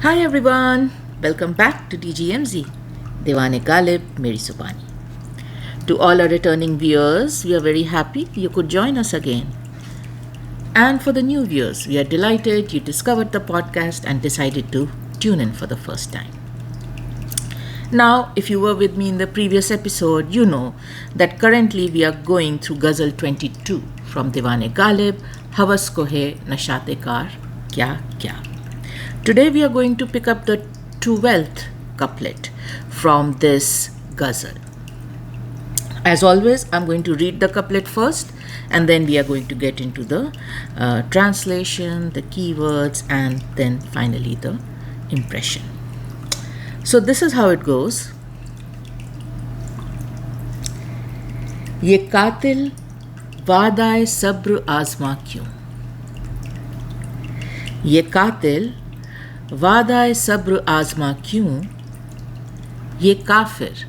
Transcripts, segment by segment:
Hi everyone, welcome back to DGMZ, Diwan-e-Ghalib, Meri Subani. To all our returning viewers, we are very happy you could join us again. And for the new viewers, we are delighted you discovered the podcast and decided to tune in for the first time. Now, if you were with me in the previous episode, you know that currently we are going through Ghazal 22 from Diwan-e-Ghalib, Hawas ko hai Nashaat-e-Kaar, Kya Kya. Today we are going to pick up the 12th couplet from this ghazal. As always, I'm going to read the couplet first and then we are going to get into the translation, the keywords and then finally the impression. So this is how it goes. ये कातिल वादा-ए-सब्र-आज़मा क्यों? ये कातिल वादा-ए-सब्र-आज़मा क्यों? ये काफिर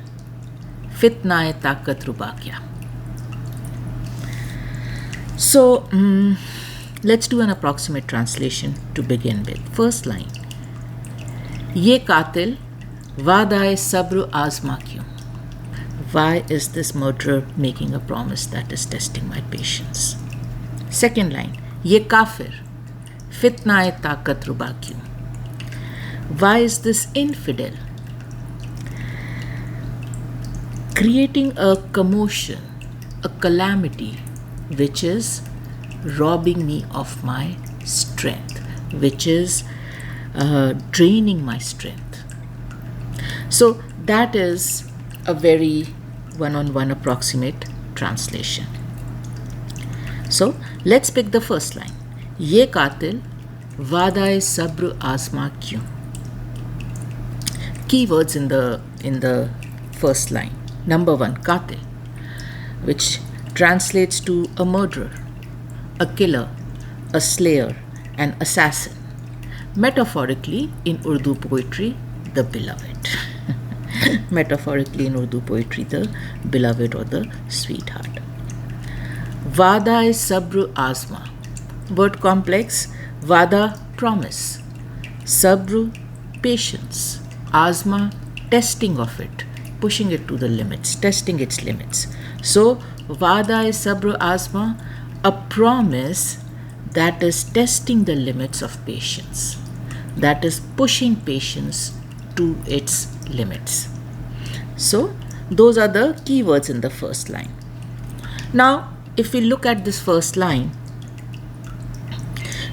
फितनाए ताकत रुबा क्या? So, let's do an approximate translation to begin with. First line. ये कातिल वादा-ए-सब्र-आज़मा क्यों? Why is this murderer making a promise that is testing my patience? Second line. ये काफिर फितनाए ताकत रुबा क्यों? Why is this infidel creating a commotion, a calamity, which is robbing me of my strength, which is draining my strength? So that is a very one-on-one approximate translation. So let's pick the first line. ये कातिल वादा-ए-सब्र-आज़मा क्यों? Keywords in the first line. Number one, Qaatil, which translates to a murderer, a killer, a slayer, an assassin. Metaphorically, in Urdu poetry, the beloved. Metaphorically in Urdu poetry, the beloved or the sweetheart. Waada-e-Sabr-Aazmaa. Word complex. Wada, promise. Sabr, patience. Azma, testing of it, pushing it to the limits, testing its limits. So, Waada-e-Sabr-Aazmaa, a promise that is testing the limits of patience, that is pushing patience to its limits. So, those are the keywords in the first line. Now, if we look at this first line,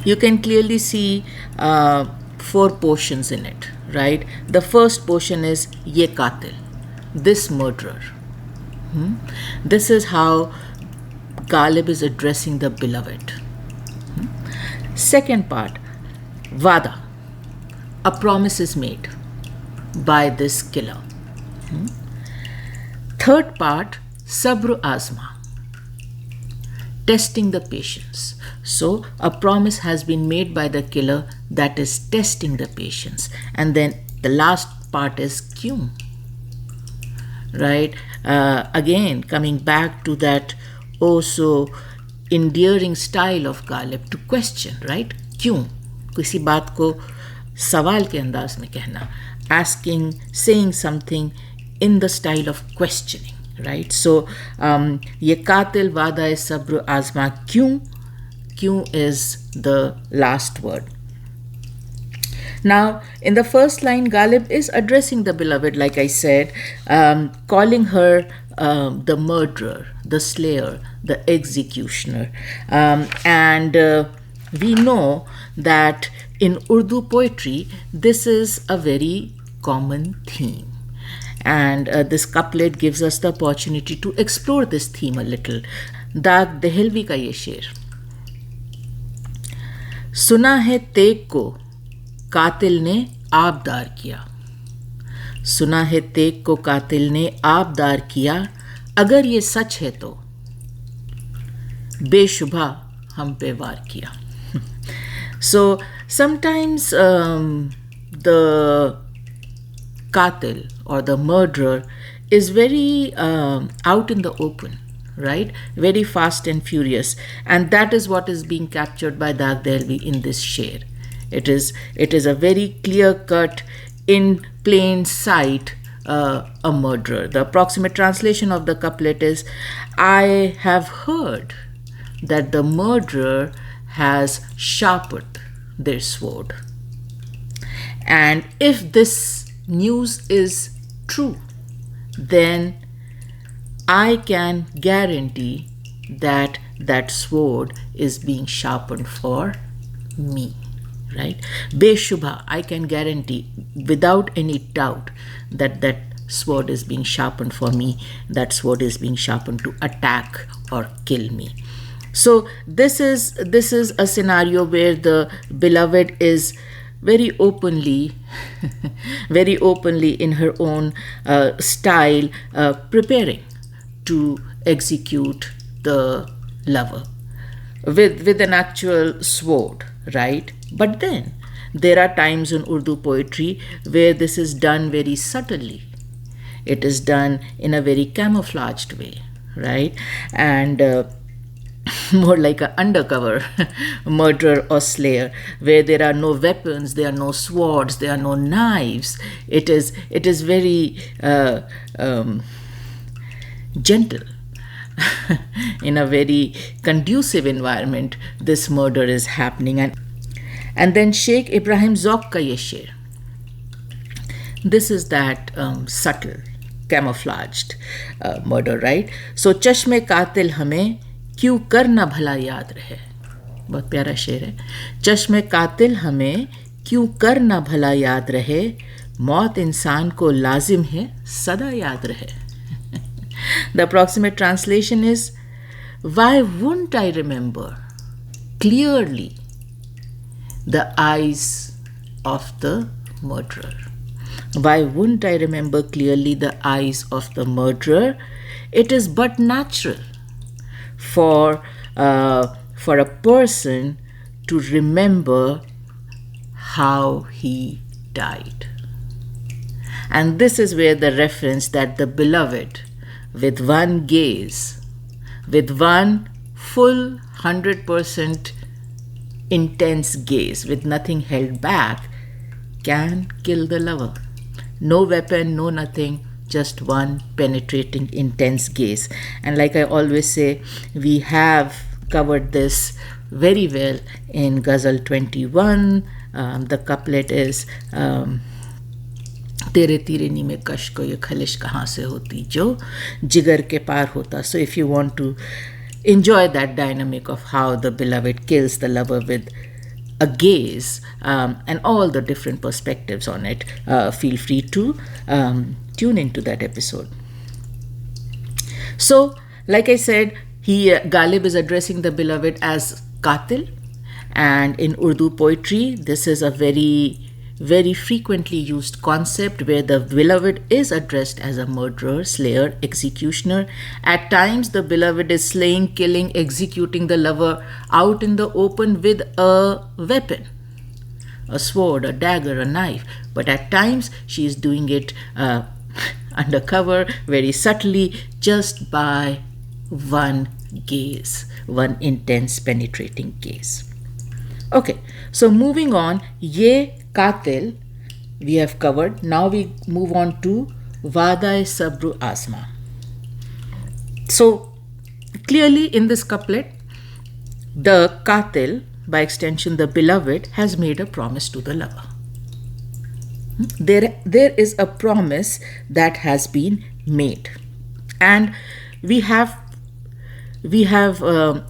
you can clearly see 4 portions in it, right? The first portion is ye qatil, this murderer. This is how Ghalib is addressing the beloved. Second part, Wada, a promise is made by this killer. Third part, Sabr-Aazmaa, testing the patience. So a promise has been made by the killer that is testing the patience. And then the last part is Kyun, right? Again, coming back to that so endearing style of Ghalib to question, right? Kyun? किसी बात को सवाल के अंदाज में कहना, asking, saying something in the style of questioning. Right, so ये कातिल वादा-ए-सब्र-आज़मा क्यों? Kyun is the last word. Now, in the first line, Ghalib is addressing the beloved, like I said, calling her the murderer, the slayer, the executioner. And we know that in Urdu poetry, this is a very common theme. And this couplet gives us the opportunity to explore this theme a little. दाग दहलवी का ये शेर. सुना है तेग को कातिल ने आबदार किया. सुना है तेग को कातिल ने आबदार किया. अगर ये सच है तो बेशुबा हम पे वार किया. So sometimes the Qaatil or the murderer is very out in the open, right? Very fast and furious. And that is what is being captured by Daag Dehlvi in this sher. It is a very clear-cut, in plain sight, a murderer. The approximate translation of the couplet is, I have heard that the murderer has sharpened their sword. And if this news is true, then I can guarantee that that sword is being sharpened for me, right? Beshubha, I can guarantee without any doubt that that sword is being sharpened for me. That sword is being sharpened to attack or kill me. So this is a scenario where the beloved is very openly in her own style preparing to execute the lover with an actual sword, right? But then there are times in Urdu poetry where this is done very subtly. It is done in a very camouflaged way, right? And more like an undercover murderer or slayer, where there are no weapons, there are no swords, there are no knives. It is very gentle. In a very conducive environment, this murder is happening. And then Sheikh Ibrahim Zauq ka ye sher. This is that subtle, camouflaged murder, right? So, Chashme Qaatil hame क्यों कर ना भला याद रहे, बहुत प्यारा शेर है. चश्मे कातिल हमें क्यों कर ना भला याद रहे, मौत इंसान को लाजिम है सदा याद रहे. The approximate translation is, why wouldn't I remember clearly the eyes of the murderer? Why wouldn't I remember clearly the eyes of the murderer? It is but natural for a person to remember how he died. And this is where the reference that the beloved, with one gaze, with one full 100% intense gaze, with nothing held back, can kill the lover. No weapon, no nothing, just one penetrating, intense gaze. And like I always say, we have covered this very well in Ghazal 21. The couplet is, तेरे तीरनी में कश को ये खलिश कहाँ से होती जो जिगर के पार होता. So if you want to enjoy that dynamic of how the beloved kills the lover with a gaze and all the different perspectives on it, feel free to tune into that episode. So, like I said, Ghalib is addressing the beloved as Qaatil, and in Urdu poetry, this is a very, very frequently used concept where the beloved is addressed as a murderer, slayer, executioner. At times, the beloved is slaying, killing, executing the lover out in the open with a weapon, a sword, a dagger, a knife. But at times, she is doing it undercover, very subtly, just by one gaze, one intense penetrating gaze. Okay, so moving on, Ye Qaatil we have covered. Now we move on to Waada-e-Sabr-Aazmaa. So clearly in this couplet, the Qaatil, by extension the beloved, has made a promise to the lover. There is a promise that has been made, and we have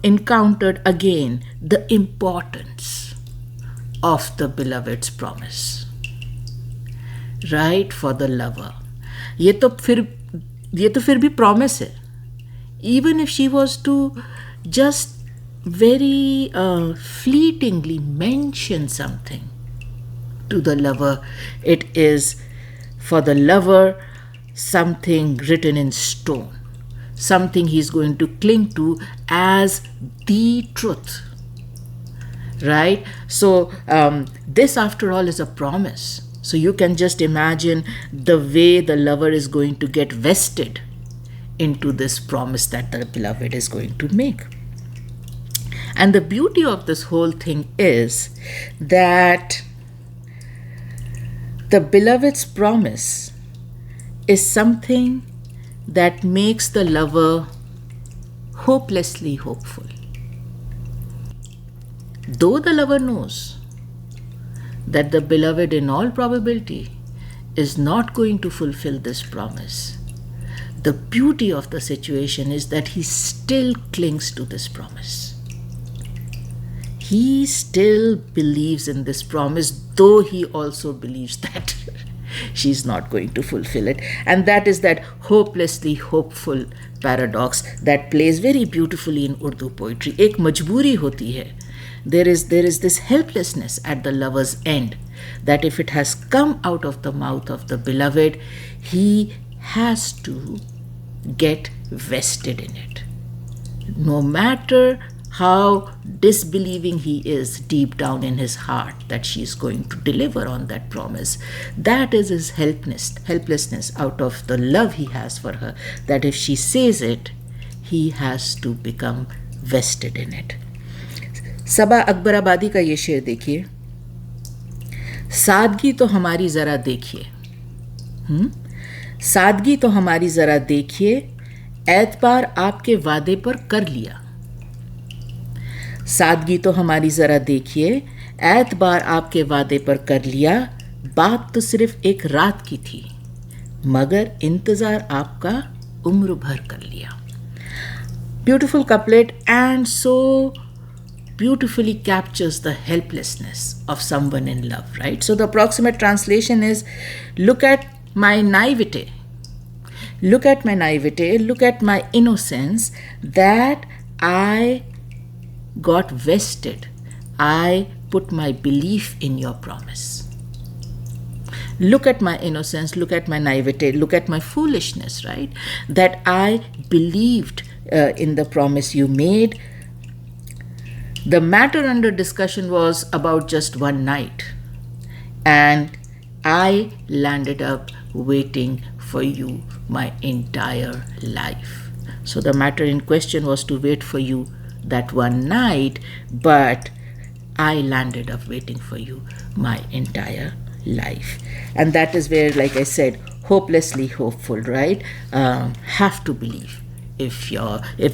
encountered again the importance of the beloved's promise, right, for the lover. ये तो फिर भी promise है. Even if she was to just very fleetingly mention something to the lover, it is for the lover something written in stone, something he's going to cling to as the truth, right? So this after all is a promise. So you can just imagine the way the lover is going to get vested into this promise that the beloved is going to make. And the beauty of this whole thing is that the beloved's promise is something that makes the lover hopelessly hopeful. Though the lover knows that the beloved in all probability is not going to fulfill this promise, the beauty of the situation is that he still clings to this promise. He still believes in this promise, though he also believes that she's not going to fulfill it. And that is that hopelessly hopeful paradox that plays very beautifully in Urdu poetry. Ek majboori hoti hai. There is this helplessness at the lover's end, that if it has come out of the mouth of the beloved, he has to get vested in it. No matter how disbelieving he is deep down in his heart that she is going to deliver on that promise, that is his helplessness out of the love he has for her, that if she says it, he has to become vested in it. सबा अकबराबादी का ये शेर देखिए, सादगी तो हमारी ज़रा देखिए, सादगी तो हमारी ज़रा देखिए, एतबार आपके वादे पर कर लिया। सादगी तो हमारी ज़रा देखिए, एतबार आपके वादे पर कर लिया, बात तो सिर्फ एक रात की थी, मगर इंतज़ार आपका उम्र भर कर लिया. Beautiful couplet, and so beautifully captures the helplessness of someone in love, right? So the approximate translation is, look at my naivete. Look at my naivete, look at my innocence, that I got vested. I put my belief in your promise. Look at my innocence, look at my naivete, look at my foolishness, right? That I believed in the promise you made. The matter under discussion was about just one night, and I landed up waiting for you my entire life. So the matter in question was to wait for you that one night, but I landed up waiting for you my entire life. And that is where, like I said, hopelessly hopeful, right? Have to believe. If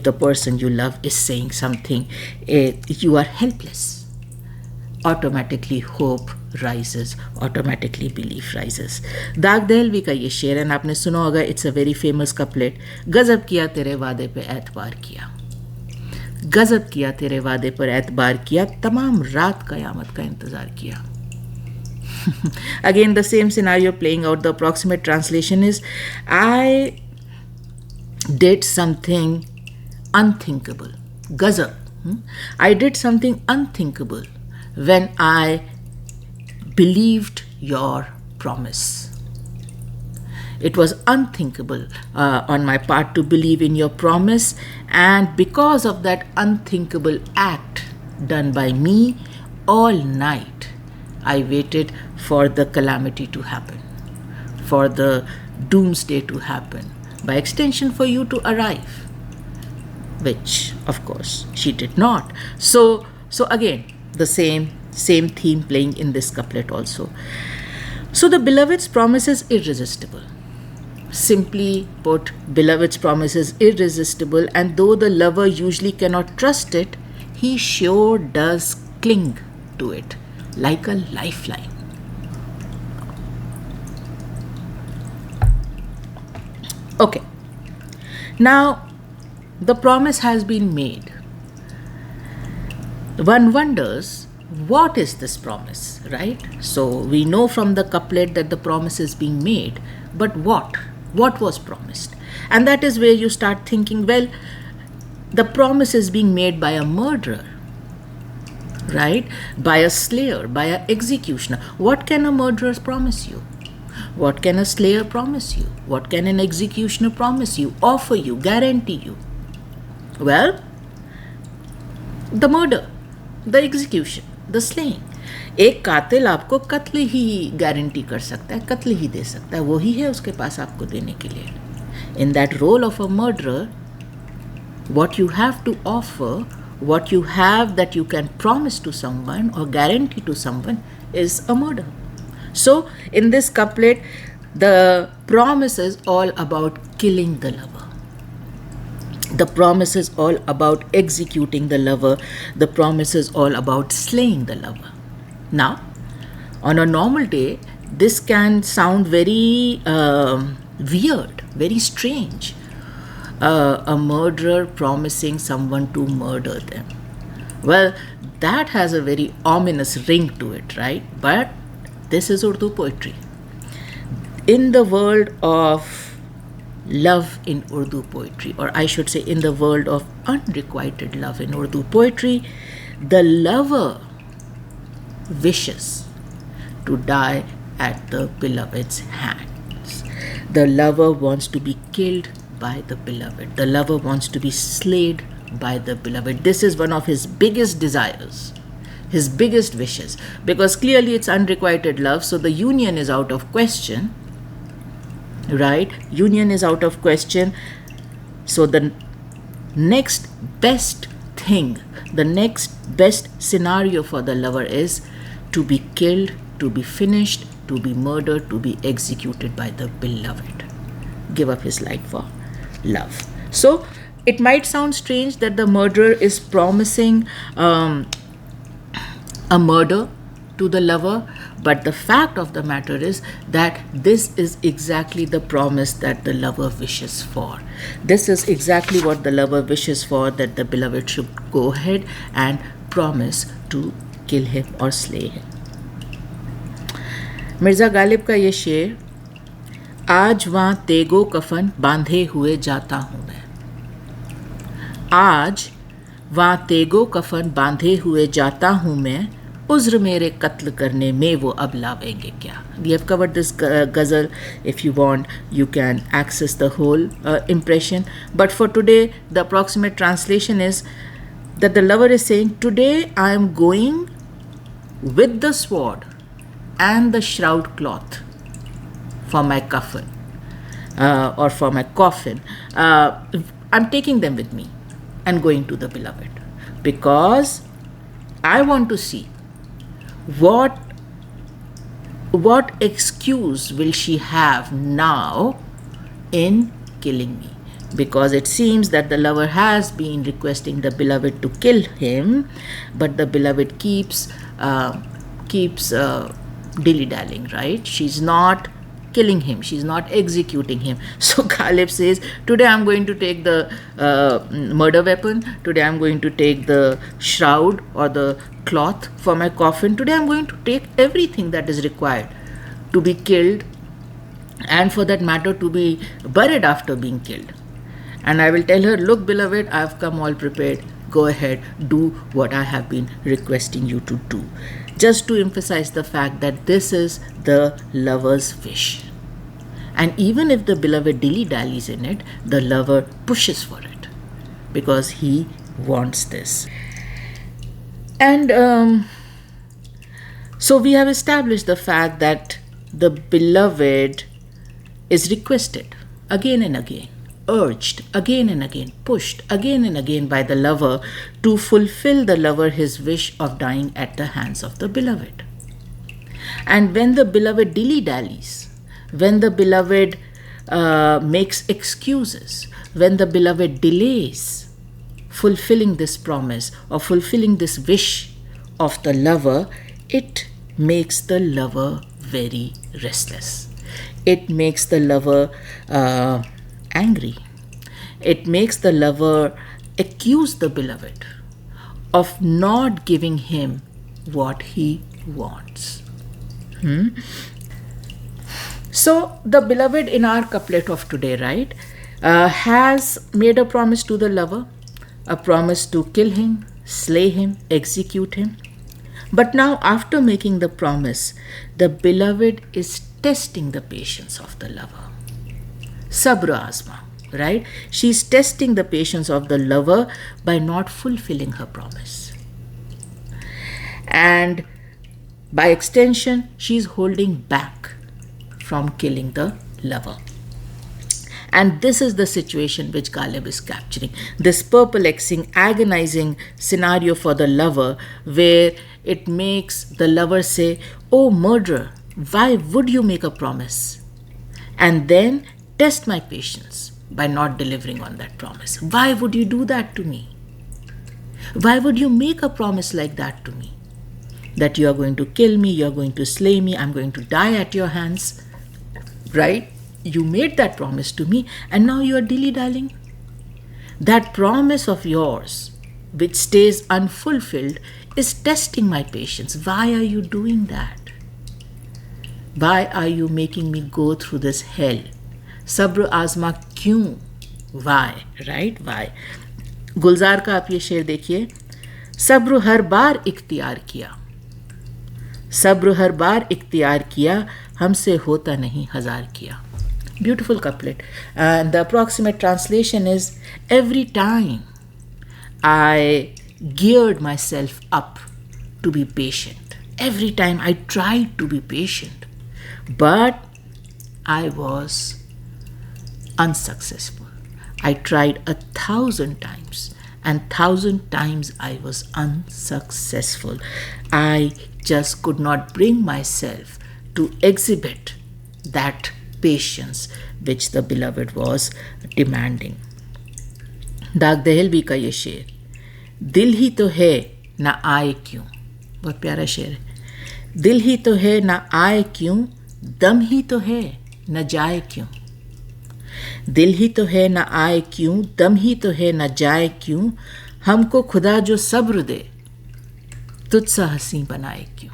the person you love is saying something, you are helpless. Automatically hope rises, automatically belief rises. दाग दहलवी का ये शेर, and आपने सुना होगा, it's a very famous couplet. गजब किया तेरे वादे पे एतबार किया, गजब किया तेरे वादे पर एतबार किया, तमाम रात कयामत का इंतजार किया. Again, the same scenario playing out. The approximate translation is, I did something unthinkable. Ghazal. I did something unthinkable when I believed your promise. It was unthinkable on my part to believe in your promise, and because of that unthinkable act done by me, all night I waited for the calamity to happen, for the doomsday to happen, by extension for you to arrive, which of course she did not. So again, the same theme playing in this couplet also. So the beloved's promise is irresistible. Simply put, beloved's promise is irresistible, and though the lover usually cannot trust it, he sure does cling to it like a lifeline. Okay, now the promise has been made. One wonders, what is this promise, right? So we know from the couplet that the promise is being made, but what? What was promised? And that is where you start thinking, well, the promise is being made by a murderer, right? By a slayer, by an executioner. What can a murderer promise you? What can a slayer promise you? What can an executioner promise you, offer you, guarantee you? Well, the murder, the execution, the slaying. एक कातिल आपको कत्ल ही guarantee कर सकता है, कत्ल ही दे सकता है, वो ही है उसके पास आपको देने के लिए. In that role of a murderer, what you have to offer what you have that you can promise to someone or guarantee to someone is a murder. So in this couplet, the promise is all about killing the lover. The promise is all about executing the lover. The promise is all about slaying the lover. Now, on a normal day, this can sound very weird, very strange. A murderer promising someone to murder them. Well, that has a very ominous ring to it, right? But this is Urdu poetry. In the world of love in Urdu poetry, or I should say in the world of unrequited love in Urdu poetry, the lover wishes to die at the beloved's hands. The lover wants to be killed by the beloved. The lover wants to be slayed by the beloved. This is one of his biggest desires, his biggest wishes, because clearly it's unrequited love, so the union is out of question, right? Union is out of question. So the next best thing, the next best scenario for the lover is to be killed, to be finished, to be murdered, to be executed by the beloved. Give up his life for love. So it might sound strange that the murderer is promising a murder to the lover, but the fact of the matter is that this is exactly the promise that the lover wishes for. This is exactly what the lover wishes for, that the beloved should go ahead and promise to kill him or slay him. Mirza Ghalib का ये शेर, आज वहाँ तेगो कफन बांधे हुए जाता हूँ मैं, आज वहाँ तेगो कफन बांधे हुए जाता हूँ मैं, उज़्र मेरे कत्ल करने में वो अब लावेंगे क्या. We have covered this ghazal. If you want, you can access the whole impression. But for today, the approximate translation is that the lover is saying, today I am going with the sword and the shroud cloth for my coffin or for my coffin. I'm taking them with me and going to the beloved, because I want to see what excuse will she have now in killing me, because it seems that the lover has been requesting the beloved to kill him, but the beloved keeps dilly-dallying, right? She's not killing him, she's not executing him. So Ghalib says, today I'm going to take the murder weapon, today I'm going to take the shroud or the cloth for my coffin, today I'm going to take everything that is required to be killed, and for that matter to be buried after being killed. And I will tell her, look beloved, I have come all prepared, go ahead, do what I have been requesting you to do. Just to emphasize the fact that this is the lover's wish. And even if the beloved dilly-dallies in it, the lover pushes for it because he wants this. And so we have established the fact that the beloved is requested again and again, urged again and again, pushed again and again by the lover to fulfill the lover his wish of dying at the hands of the beloved. And when the beloved dilly-dallies, when the beloved makes excuses, when the beloved delays fulfilling this promise or fulfilling this wish of the lover, it makes the lover very restless. It makes the lover angry. It makes the lover accuse the beloved of not giving him what he wants. So the beloved in our couplet of today, right, has made a promise to the lover, a promise to kill him, slay him, execute him. But now after making the promise, the beloved is testing the patience of the lover. Sabr-Aazmaa, right? She's testing the patience of the lover by not fulfilling her promise. And by extension, she's holding back from killing the lover. And this is the situation which Ghalib is capturing. This perplexing, agonizing scenario for the lover, where it makes the lover say, "Oh murderer, why would you make a promise? And then test my patience by not delivering on that promise. Why would you do that to me? Why would you make a promise like that to me? That you are going to kill me, you are going to slay me, I'm going to die at your hands." Right? You made that promise to me and now you are dilly-dallying. That promise of yours, which stays unfulfilled, is testing my patience. Why are you doing that? Why are you making me go through this hell? Sabr-Aazmaa kyun? Why? Right? Why? गुलजार का आप ये शेर देखिए, सब्र हर बार इख्तियार किया, सब्र हर बार इख्तियार किया, हमसे होता नहीं हजार किया. Beautiful couplet. And the approximate translation is, every time I geared myself up to be patient, every time I tried to be patient, but I was unsuccessful. I tried 1,000 times, and 1,000 times I was unsuccessful. I just could not bring myself to exhibit that patience which the beloved was demanding. दाग दहलवी का ये शेर, दिल ही तो है ना आए क्यों, बहुत प्यारा शेर है. दिल ही तो है ना आए क्यों, दम ही तो है न जाए क्यों. दिल ही तो है ना आए क्यों, दम ही तो है न जाए क्यों, हमको खुदा जो सब्र दे, तुझसा हंसी बनाए क्यों.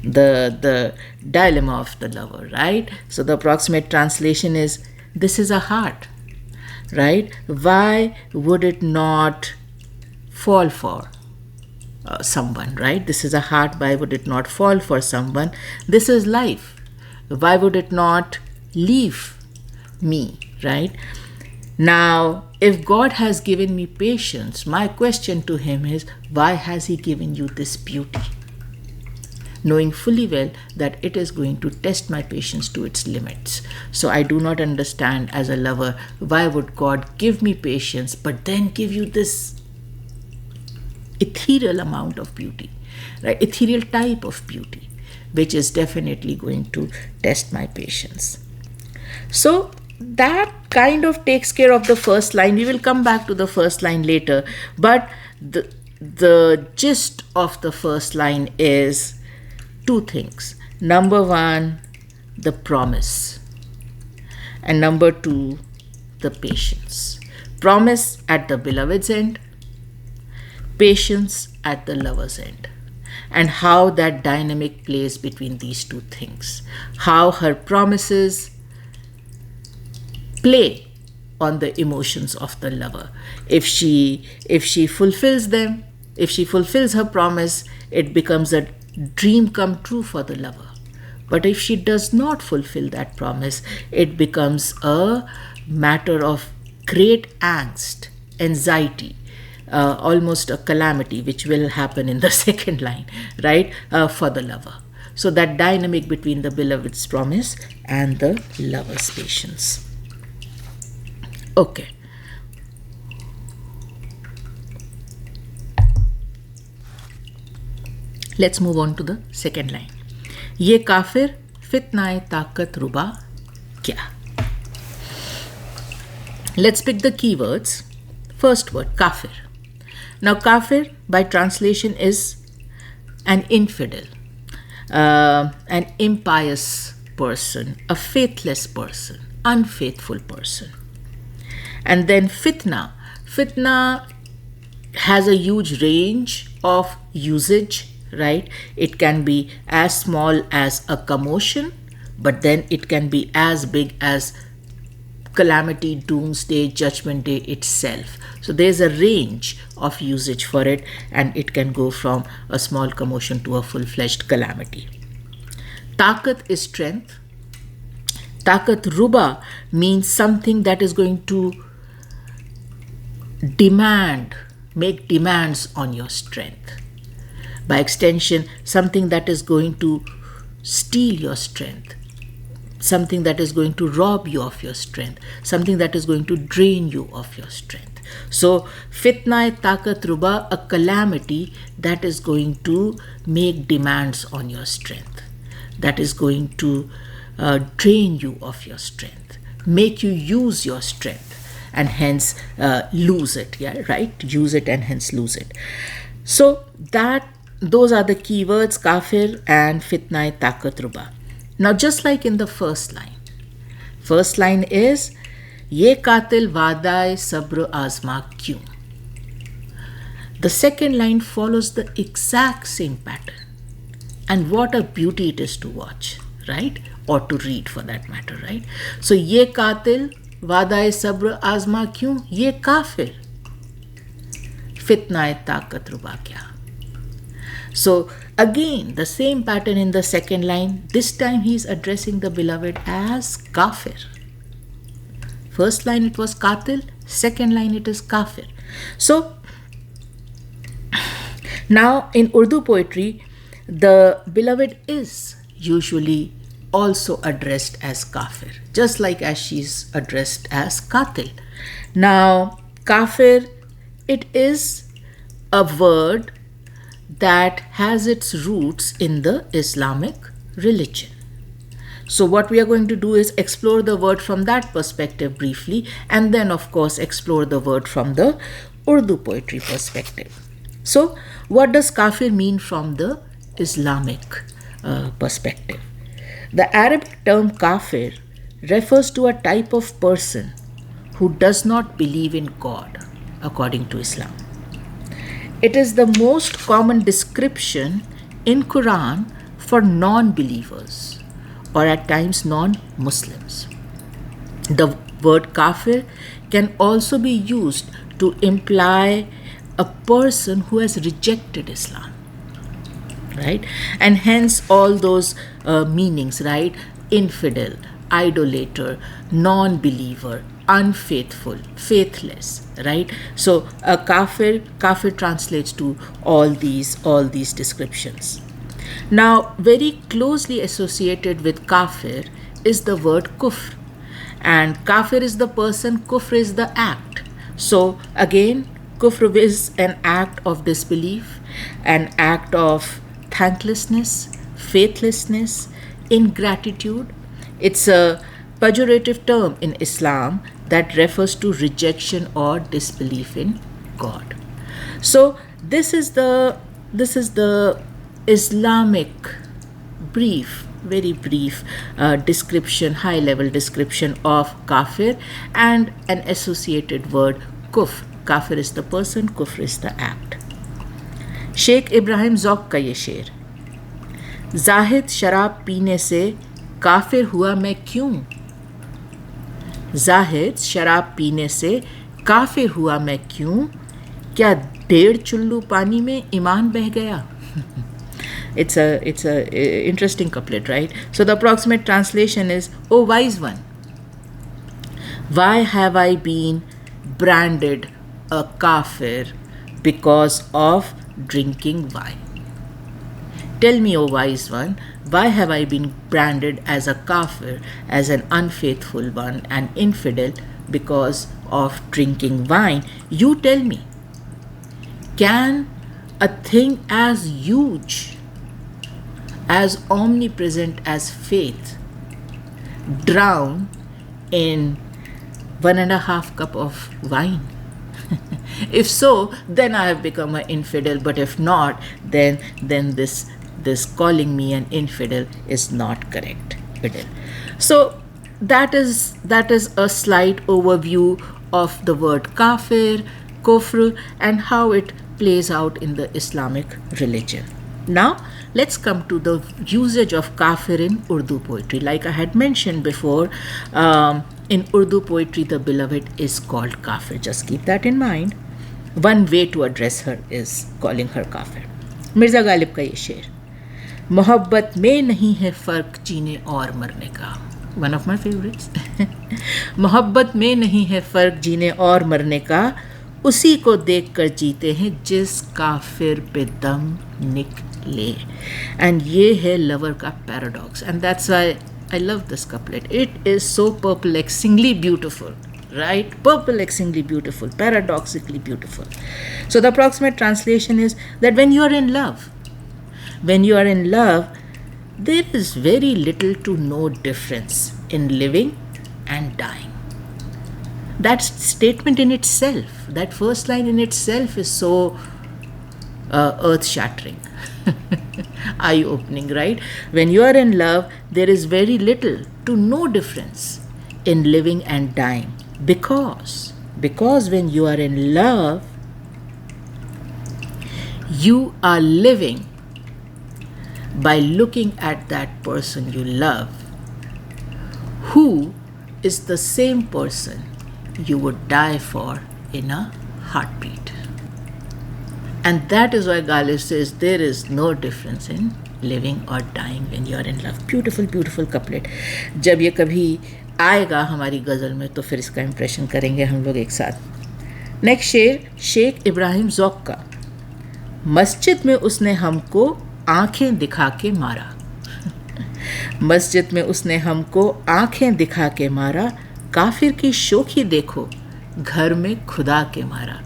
The dilemma of the lover, right? So the approximate translation is, this is a heart, right? Why would it not fall for someone, right? This is a heart. Why would it not fall for someone? This is life. Why would it not leave me, right? Now, if God has given me patience, my question to him is, why has he given you this beauty? Knowing fully well that it is going to test my patience to its limits. So I do not understand as a lover, why would God give me patience but then give you this ethereal amount of beauty, right? Ethereal type of beauty, which is definitely going to test my patience. So that kind of takes care of the first line. We will come back to the first line later, but the gist of the first line is two things. Number one, the promise, and number two, the patience. Promise at the beloved's end, patience at the lover's end, and how that dynamic plays between these two things. How her promises play on the emotions of the lover. If she fulfills them, if she fulfills her promise, it becomes a dream come true for the lover. But if she does not fulfill that promise, it becomes a matter of great angst, anxiety, almost a calamity, which will happen in the second line, right, for the lover. So that dynamic between the beloved's promise and the lover's patience. Okay. Let's move on to the second line. ये काफिर फितनाए ताकत रुबा क्या. Let's pick the keywords. First word, kafir. Now kafir by translation is an infidel, an impious person, a faithless person, unfaithful person. And then fitna. Fitna has a huge range of usage, right? It can be as small as a commotion, but then it can be as big as calamity, doomsday, judgment day itself. So there's a range of usage for it, and it can go from a small commotion to a full-fledged calamity. Taqat is strength. Taqat ruba means something that is going to make demands on your strength. By extension, something that is going to steal your strength, something that is going to rob you of your strength, something that is going to drain you of your strength. So, fitna-e-taqat-ruba, a calamity that is going to make demands on your strength, that is going to drain you of your strength, make you use your strength and hence lose it, yeah, right? Use it and hence lose it. So, those are the keywords, kafir and fitna-e-taqat-ruba. Now, just like in the first line is, Ye Qaatil Waada-e-Sabr-Aazmaa Kyun. The second line follows the exact same pattern. And what a beauty it is to watch, right? Or to read for that matter, right? So, Ye Qaatil Waada-e-Sabr-Aazmaa Kyun? Ye kafir. Fitna-e-taqat-ruba kya? So, again, the same pattern in the second line. This time he is addressing the beloved as kafir. First line it was Qaatil, second line it is kafir. So, now in Urdu poetry, the beloved is usually also addressed as kafir, just like as she's addressed as Qaatil. Now, kafir, it is a word that has its roots in the Islamic religion. So what we are going to do is explore the word from that perspective briefly, and then of course explore the word from the Urdu poetry perspective. So what does kafir mean from the Islamic perspective? The Arabic term kafir refers to a type of person who does not believe in God according to Islam. It is the most common description in Quran for non-believers or at times non-Muslims. The word kafir can also be used to imply a person who has rejected Islam, right? And hence all those meanings, right? Infidel, idolater, non-believer, unfaithful, faithless, right? So a kafir translates to all these descriptions. Now, very closely associated with kafir is the word kufr. And kafir is the person, kufr is the act. So again, kufr is an act of disbelief, an act of thanklessness, faithlessness, ingratitude. It's a pejorative term in Islam that refers to rejection or disbelief in God. So this is the Islamic very brief description, high level description of kafir and an associated word kufr. Kafir is the person, kufr is the act. Sheikh Ibrahim ज़ौक़ का ये शेर, जाहिद शराब पीने से काफिर हुआ मैं क्यों? जाहिद शराब पीने से काफिर हुआ मैं क्यों? क्या 1.5 चुल्लू पानी में ईमान बह गया? It's a interesting couplet, right? So the approximate translation is, O wise one, why have I been branded a kafir because of drinking wine? Tell me, O wise one, why have I been branded as a kafir, as an unfaithful one, an infidel, because of drinking wine? You tell me, can a thing as huge, as omnipresent as faith, drown in 1.5 cup of wine? If so, then I have become an infidel, but if not, then this calling me an infidel is not correct. So that is a slight overview of the word kafir, kufr, and how it plays out in the Islamic religion. Now let's come to the usage of kafir in Urdu poetry. Like I had mentioned before, in Urdu poetry the beloved is called kafir. Just keep that in mind. One way to address her is calling her kafir. Mirza Ghalib का ये शेर, मोहब्बत में नहीं है फ़र्क जीने और मरने का. One of my favorites. मोहब्बत में नहीं है फ़र्क जीने और मरने का, उसी को देख कर जीते हैं जिस काफिर पे दम निकले. And ये है lover का paradox, and that's why I love this couplet. It is so perplexingly beautiful, right? Perplexingly beautiful, paradoxically beautiful. So the approximate translation is that when you are in love, there is very little to no difference in living and dying. That statement in itself, that first line in itself is so earth-shattering, eye-opening, right? When you are in love, there is very little to no difference in living and dying. Because when you are in love, you are living by looking at that person you love, who is the same person you would die for in a heartbeat. And that is why Ghalib says there is no difference in living or dying when you are in love. Beautiful, beautiful couplet. जब ये कभी आएगा हमारी गज़ल में तो फिर इसका impression करेंगे हम लोग एक साथ. नेक्स्ट शेर शेख इब्राहिम ज़ौक़ का. मस्जिद में उसने हमको आँखें दिखा के मारा. मस्जिद में उसने हमको आँखें दिखा के मारा, काफिर की शोखी देखो घर में खुदा के मारा.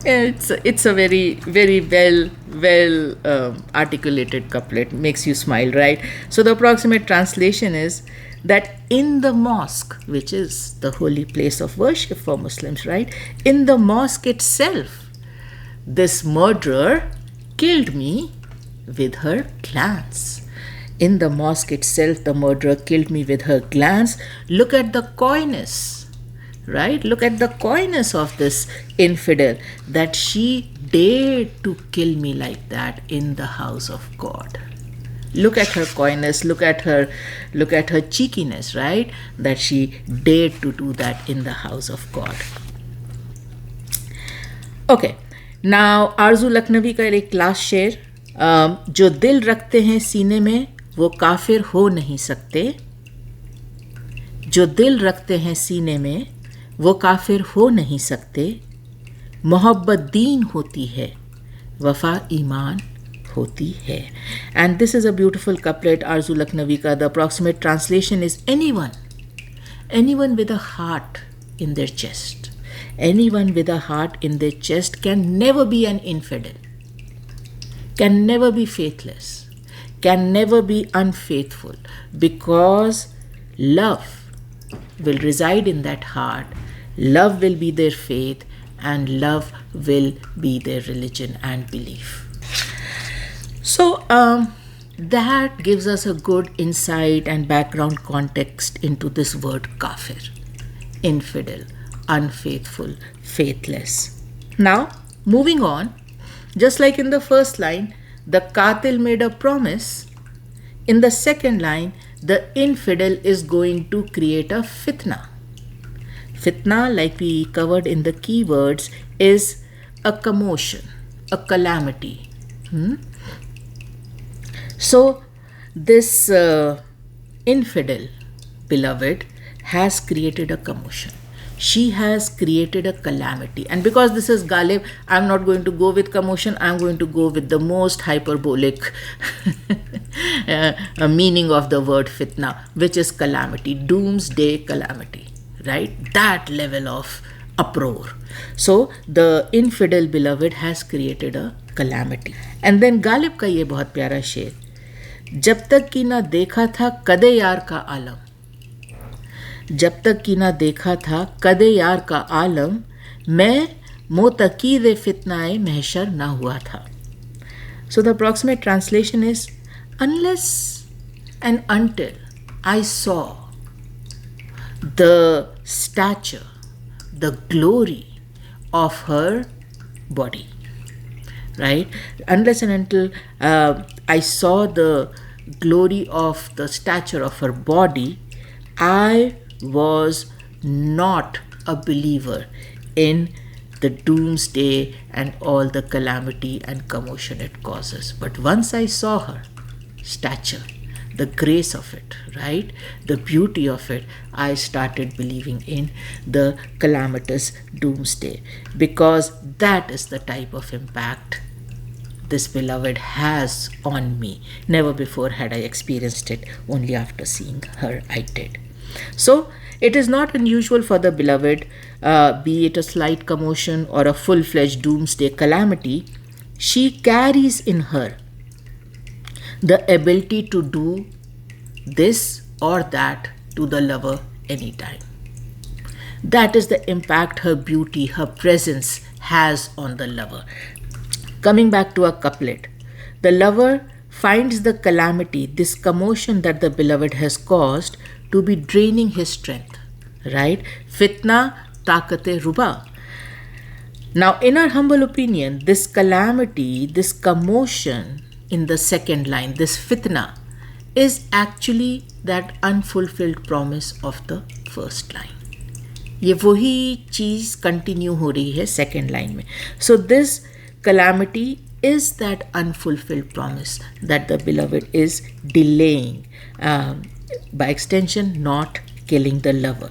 It's a very well articulated couplet, makes you smile, right? So the approximate translation is that in the mosque, which is the holy place of worship for Muslims, right? In the mosque itself, this murderer killed me with her glance. In the mosque itself, the murderer killed me with her glance. Look at the coyness, right? Look at the coyness of this infidel, that she dared to kill me like that in the house of God. Look at her coyness, look at her cheekiness, right? That she dared to do that in the house of God. Okay, now आरज़ू लखनवी का एक last शेर. जो दिल रखते हैं सीने में वो काफिर हो नहीं सकते. जो दिल रखते हैं सीने में वो काफिर हो नहीं सकते. मोहब्बत दीन होती है, वफा ईमान होती है. And this is a beautiful couplet, आरज़ू लखनवी का. The approximate translation is anyone with a heart in their chest. Anyone with a heart in their chest can never be an infidel, can never be faithless, can never be unfaithful, because love will reside in that heart, love will be their faith, and love will be their religion and belief. So that gives us a good insight and background context into this word kafir, infidel, unfaithful, faithless. Now, moving on, just like in the first line, the Qaatil made a promise. In the second line, the infidel is going to create a fitna. Fitna, like we covered in the keywords, is a commotion, a calamity. So, this infidel, beloved, has created a commotion. She has created a calamity. And because this is Ghalib, I'm not going to go with commotion, I'm going to go with the most hyperbolic meaning of the word fitna, which is calamity, doomsday calamity, right? That level of uproar. So the infidel beloved has created a calamity. And then Ghalib का ये बहुत प्यारा शेर, जब तक कि ना देखा था कदे यार का आलम, जब तक कि ना देखा था कदे यार का आलम, मैं मोतकीद फितनाए महशर ना हुआ था. So the approximate translation is, unless and until I saw the stature, the glory of her body, right? Unless and until I saw the glory of the stature of her body, I was not a believer in the doomsday and all the calamity and commotion it causes. But once I saw her stature, the grace of it, right, the beauty of it, I started believing in the calamitous doomsday, because that is the type of impact this beloved has on me. Never before had I experienced it, only after seeing her I did. So it is not unusual for the beloved, be it a slight commotion or a full-fledged doomsday calamity, she carries in her the ability to do this or that to the lover anytime. That is the impact her beauty, her presence has on the lover. Coming back to a couplet, the lover finds the calamity, this commotion that the beloved has caused, to be draining his strength, right? Fitna taqat-e-ruba. Now, in our humble opinion, this calamity, this commotion in the second line, this fitna, is actually that unfulfilled promise of the first line. ये वही चीज continue हो रही है second line में. So this calamity is that unfulfilled promise that the beloved is delaying, by extension not killing the lover.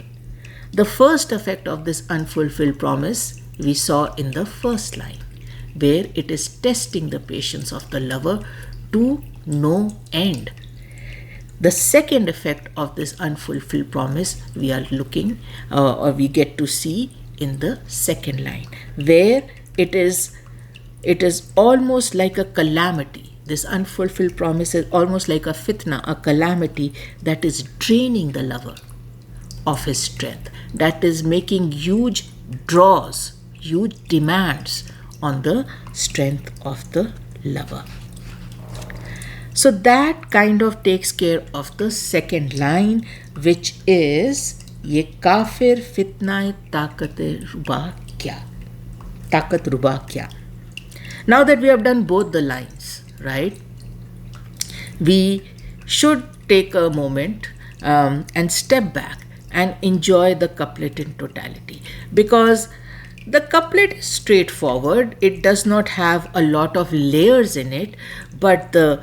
The first effect of this unfulfilled promise we saw in the first line, where it is testing the patience of the lover to no end. The second effect of this unfulfilled promise we are looking or we get to see in the second line, where it is almost like a calamity. This unfulfilled promise is almost like a fitna, a calamity that is draining the lover of his strength, that is making huge draws, huge demands on the strength of the lover. So that kind of takes care of the second line, which is ये काफिर फितना ताकत रुबा क्या, ताकत रुबा क्या. Now that we have done both the lines, right, we should take a moment and step back and enjoy the couplet in totality, because the couplet is straightforward. It does not have a lot of layers in it, but the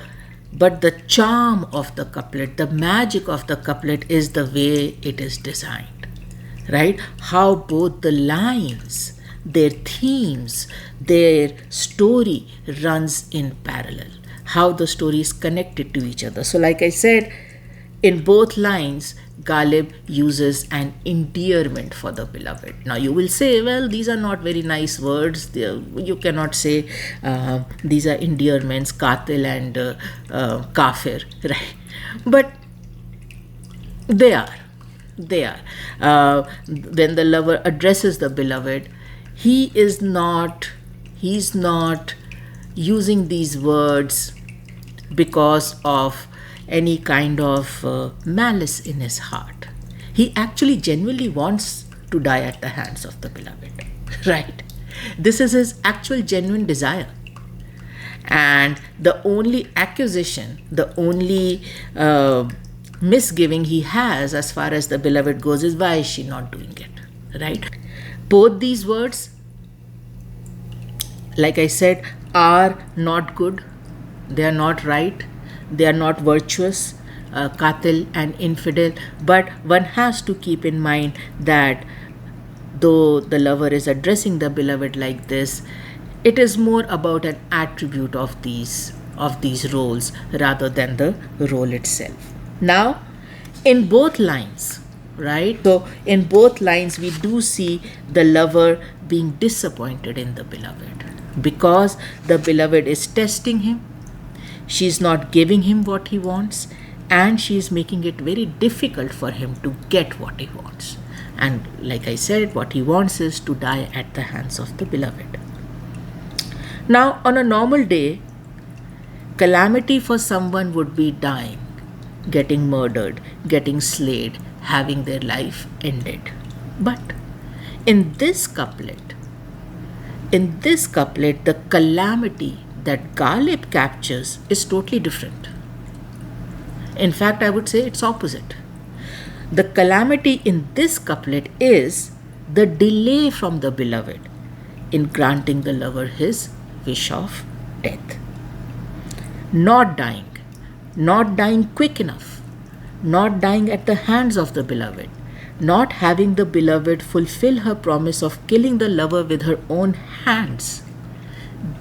charm of the couplet, the magic of the couplet is the way it is designed, right? How both the lines, their themes, their story runs in parallel, how the story is connected to each other. So like I said, in both lines, Ghalib uses an endearment for the beloved. Now you will say, well, these are not very nice words. You cannot say these are endearments, Qaatil and kafir, right? But they are. When the lover addresses the beloved, he's not using these words because of any kind of malice in his heart. He actually genuinely wants to die at the hands of the beloved, right? This is his actual genuine desire. And the only accusation, the only misgiving he has as far as the beloved goes is, why is she not doing it, right? Both these words, like I said, are not good. They are not right. They are not virtuous, Qaatil and infidel. But one has to keep in mind that though the lover is addressing the beloved like this, it is more about an attribute of these roles rather than the role itself. Now, in both lines, right? So in both lines, we do see the lover being disappointed in the beloved because the beloved is testing him. She's not giving him what he wants, and she's making it very difficult for him to get what he wants. And like I said, what he wants is to die at the hands of the beloved. Now, on a normal day, calamity for someone would be dying, getting murdered, getting slayed, having their life ended. But in this couplet, the calamity that Ghalib captures is totally different. In fact, I would say it's opposite. The calamity in this couplet is the delay from the beloved in granting the lover his wish of death. Not dying quick enough, not dying at the hands of the beloved, not having the beloved fulfill her promise of killing the lover with her own hands.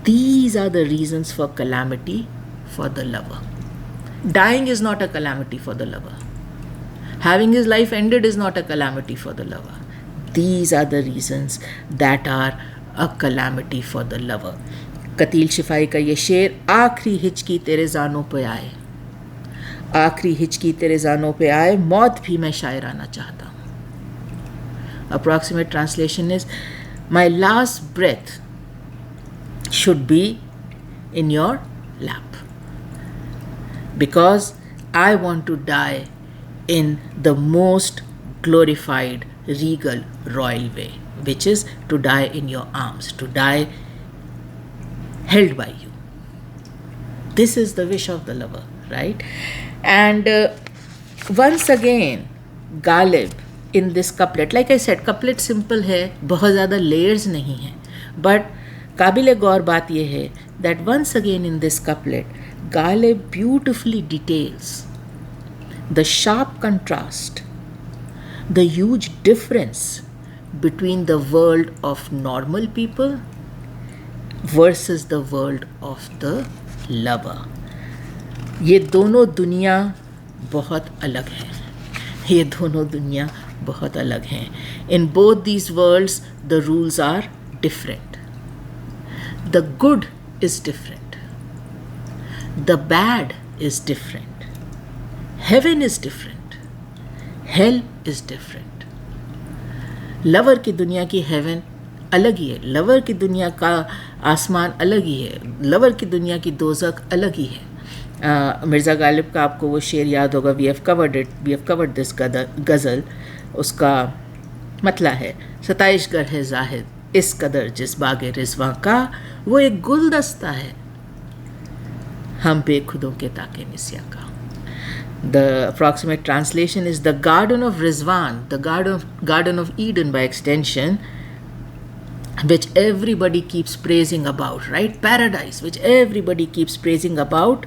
These are the reasons for calamity for the lover. Dying is not a calamity for the lover. Having his life ended is not a calamity for the lover. These are the reasons that are a calamity for the lover. Qateel Shifai का ये शेर, आखिरी हिचकी तेरे जानों पे आए, आखिरी हिचकी तेरे जानों पे आए, मौत भी मैं शायराना चाहता हूँ. Approximate translation is, my last breath should be in your lap, because I want to die in the most glorified, regal, royal way, which is to die in your arms, to die held by you. This is the wish of the lover, right? And once again, Ghalib in this couplet, like I said, couplet simple है, बहुत ज़्यादा layers नहीं है, but काबिल गौर बात यह है that once again in this couplet, Ghalib beautifully details the sharp contrast, the huge difference between the world of normal people versus the world of the lover. ये दोनों दुनिया बहुत अलग हैं. ये दोनों दुनिया बहुत अलग हैं. In both these worlds, the rules are different. The good is different. The bad is different. Heaven is different. Hell is different. Lover की दुनिया की हेवन अलग ही है, लवर की दुनिया का आसमान अलग ही है, लवर की दुनिया की दोज़ख अलग ही है. मिर्ज़ा गालिब का आपको वो शेर याद होगा, वी हैव कवर्ड दिस गज़ल. उसका मतला है, सताइश गर है जाहिद इस कदर जिस बागे रिजवां का, वो एक गुलदस्ता है हम बेखुदों के ताके निस्या का. The approximate translation is the garden of Rizwan, the garden of Eden by extension, which everybody keeps praising about, right? Paradise, which everybody keeps praising about.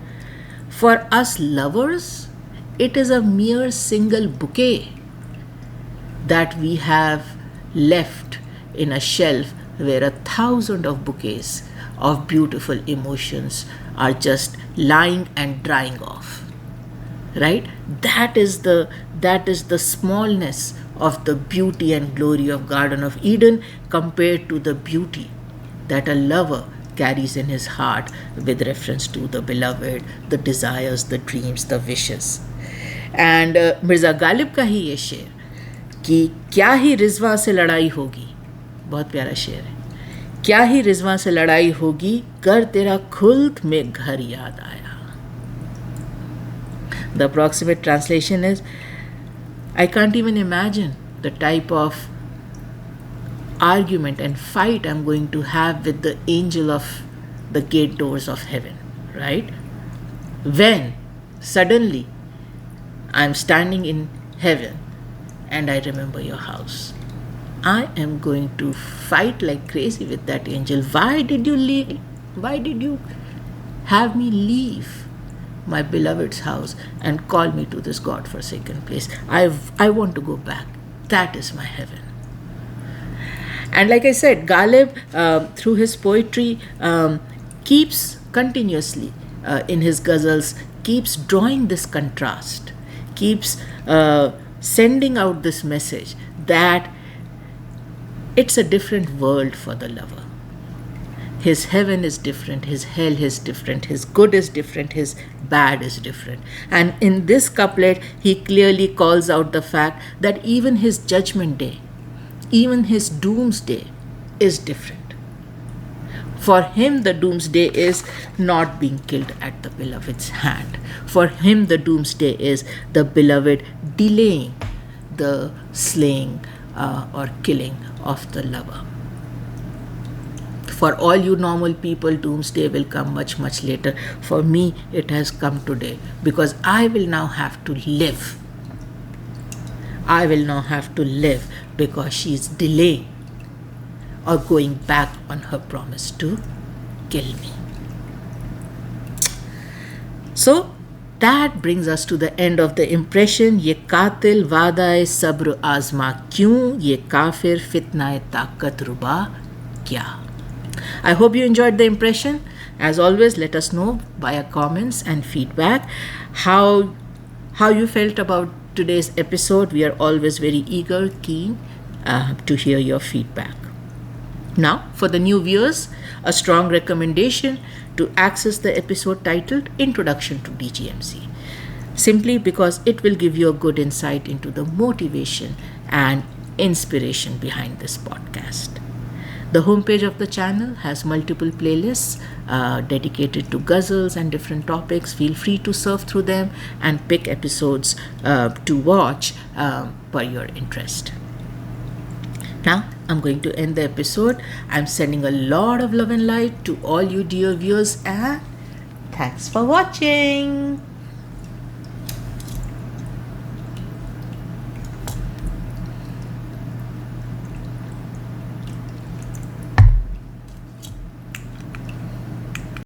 For us lovers, it is a mere single bouquet that we have left in a shelf where 1,000 of bouquets of beautiful emotions are just lying and drying off. Right? That is the smallness of the beauty and glory of Garden of Eden compared to the beauty that a lover carries in his heart with reference to the beloved, the desires, the dreams, the wishes. And Mirza Ghalib का ही ये शेर कि क्या ही रिजवां से लड़ाई होगी, बहुत प्यारा शेर है. क्या ही रिजवां से लड़ाई होगी, कर तेरा खुल्द में घर याद आया. The approximate translation is, I can't even imagine the type of argument and fight I'm going to have with the angel of the gate doors of heaven, right? When suddenly I'm standing in heaven and I remember your house. I am going to fight like crazy with that angel. Why did you leave? Why did you have me leave my beloved's house and call me to this God-forsaken place? I want to go back. That is my heaven. And like I said, Ghalib, through his poetry, keeps continuously in his ghazals, keeps drawing this contrast, keeps sending out this message that it's a different world for the lover. His heaven is different, his hell is different, his good is different, his bad is different. And in this couplet, he clearly calls out the fact that even his judgment day, even his doomsday is different. For him, the doomsday is not being killed at the beloved's hand. For him, the doomsday is the beloved delaying the slaying or killing of the lover. For all you normal people, doomsday will come much, much later. For me, it has come today because I will now have to live. I will now have to live because she is delaying or going back on her promise to kill me. So that brings us to the end of the impression. ये कातिल वादा-ए-सब्र-आज़मा क्यों, ये काफिर फितनाए ताकत रुबा क्या. I hope you enjoyed the impression. As always, let us know via comments and feedback how you felt about today's episode. We are always very keen to hear your feedback. Now, for the new viewers, a strong recommendation to access the episode titled Introduction to DGMZ, simply because it will give you a good insight into the motivation and inspiration behind this podcast. The homepage of the channel has multiple playlists dedicated to ghazals and different topics. Feel free to surf through them and pick episodes to watch per your interest. Now, I'm going to end the episode. I'm sending a lot of love and light to all you dear viewers, and thanks for watching.